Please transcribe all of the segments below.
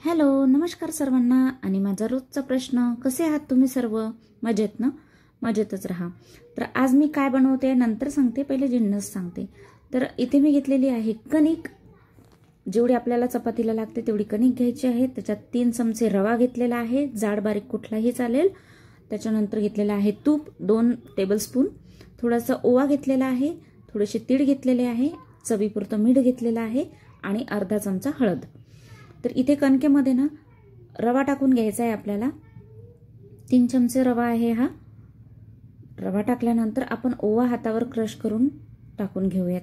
Hello, नमस्कार सर्वांना. आणि माझा रोजचा प्रश्न, कसे आहात तुम्ही सर्व? मजेत ना? मजेतच राहा. तर आज मी काय बनवते नंतर सांगते, पहिले जिन्नस सांगते. तर इथे मी घेतलेली आहे कणिक. जेवढी आपल्याला चपातीला लागते तेवढी कणिक घ्यायची आहे. त्याच्यात 3 चमचे रवा घेतलेला आहे, जाड बारीक कुठलाही चालेल. त्याच्यानंतर घेतलेला आहे तूप 2 टेबलस्पून, थोडासा ओवा घेतलेला आहे, थोडेसे तीळ घेतलेले आहे, चवीपुरतं मीठ घेतलेलं आहे आणि अर्धा चमचा हळद. तर इथे कणकेमध्ये ना रवा टाकून घ्यायचा आहे आपल्याला. 3 चमचे रवा आहे हा. रवा टाकल्यानंतर आपण ओवा हातावर क्रश करून टाकून घेऊयात.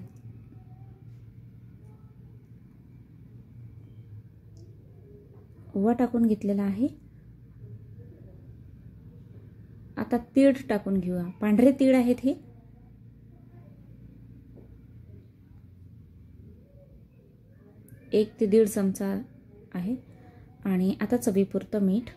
ओवा टाकून घेतलेला आहे. आता तीळ टाकून घेऊया. पांढरे तीळ आहेत हे. एक ते 1.5 चमचा आहे. आणि आता चवीपुरतं मीठ.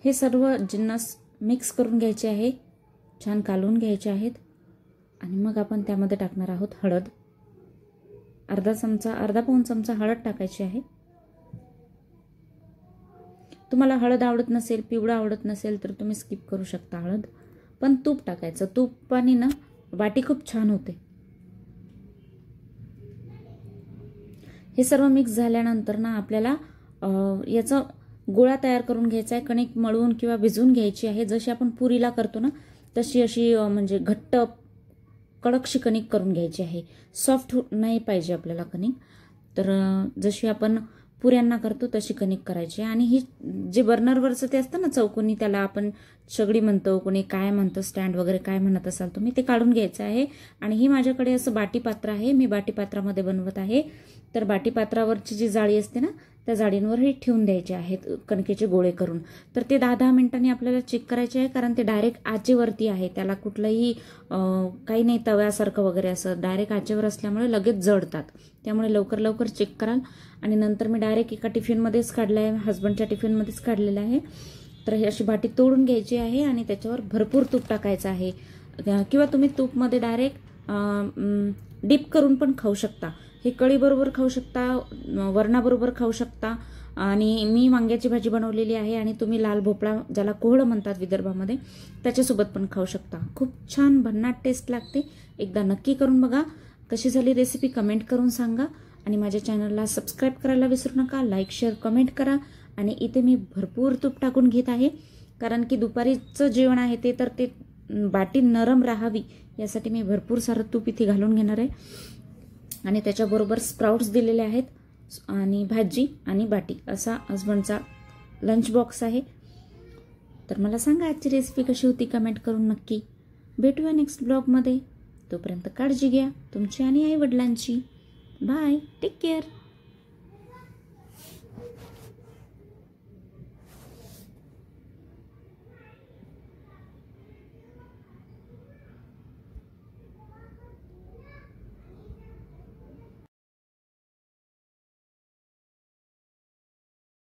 हे सर्व जिन्नस मिक्स करून घ्यायचे आहे, छान कालवून घ्यायचे आहेत. आणि मग आपण त्यामध्ये टाकणार आहोत हळद. अर्धा पाऊण चमचा हळद टाकायची आहे. तुम्हाला हळद आवडत नसेल, पिवळा आवडत नसेल तर तुम्ही स्किप करू शकता हळद. पण तूप टाकायचं. तुपाने ना वाटी खूप छान होते. हे सर्व मिक्स झाल्यानंतर ना आपल्याला याचा गोळा तयार करून घ्यायचा आहे. कणिक मळून किंवा भिजवून घ्यायची आहे. जशी आपण पुरीला करतो ना तशी अशी म्हणजे घट्ट कडकशी कणिक करून घ्यायची आहे. सॉफ्ट नाही पाहिजे आपल्याला कणिक. तर जशी आपण पुऱ्यांना करतो तशी कणिक करायची. आणि ही जे बर्नरवरचं ते असतं ना चौकोनी, त्याला आपण सगळी म्हणतो, कोणी काय म्हणतं, स्टँड वगैरे काय म्हणत असाल तुम्ही, ते काढून घ्यायचं आहे. आणि ही माझ्याकडे असं बाटी पात्र आहे. मी बाटी पात्रामध्ये बनवत आहे. तर बाटी पात्रावरची जी जाळी असते ना त्या जाळींवर हे ठेवून द्यायचे आहेत कणकेचे गोळे करून. तर ते 10-10 मिनिटांनी आपल्याला चेक करायचे आहे, कारण ते डायरेक्ट आचेवरती आहे. त्याला कुठलंही काही नाही तव्यासारखं वगैरे, असं डायरेक्ट आचेवर असल्यामुळे लगेच जळतात. त्यामुळे लवकर लवकर चेक कराल. आणि नंतर मी डायरेक्ट एका टिफिनमध्येच काढलं आहे, हस्बंडच्या टिफिनमध्येच काढलेलं आहे. तर ही अशी बाटी तोडून घ्यायची आहे आणि त्याच्यावर भरपूर तूप टाकायचं आहे. किंवा तुम्ही तूपमध्ये डायरेक्ट डिप करून पण खाऊ शकता. हे कढीबरोबर खाऊ शकता, वरणाबरोबर खाऊ शकता. आणि मी वांग्याची भाजी बनवलेली आहे आणि तुम्ही लाल भोपळा, ज्याला कोहळं म्हणतात विदर्भामध्ये, त्याच्यासोबत पण खाऊ शकता. खूप छान भन्नाट टेस्ट लागते. एकदा नक्की करून बघा. कशी झाली रेसिपी कमेंट करून सांगा. आणि माझ्या चॅनलला सबस्क्राईब करायला विसरू नका. लाईक, शेअर, कमेंट करा. आणि इथे मी भरपूर तूप टाकून घेत आहे, कारण की दुपारीचं जेवण आहे ते, तर ते बाटी नरम राहावी यासाठी मी भरपूर सारं तूप इथे घालून घेणार आहे. आणि त्याच्याबरोबर स्प्राउट्स दिलेले आहेत आणि भाजी आणि बाटी, असा हस्बंडचा लंच बॉक्स आहे. तर मला सांगा आजची रेसिपी कशी होती कमेंट करून नक्की. भेटूया नेक्स्ट ब्लॉगमध्ये. तोपर्यंत काळजी घ्या तुमची आणि आई वडिलांची. Bye, take care.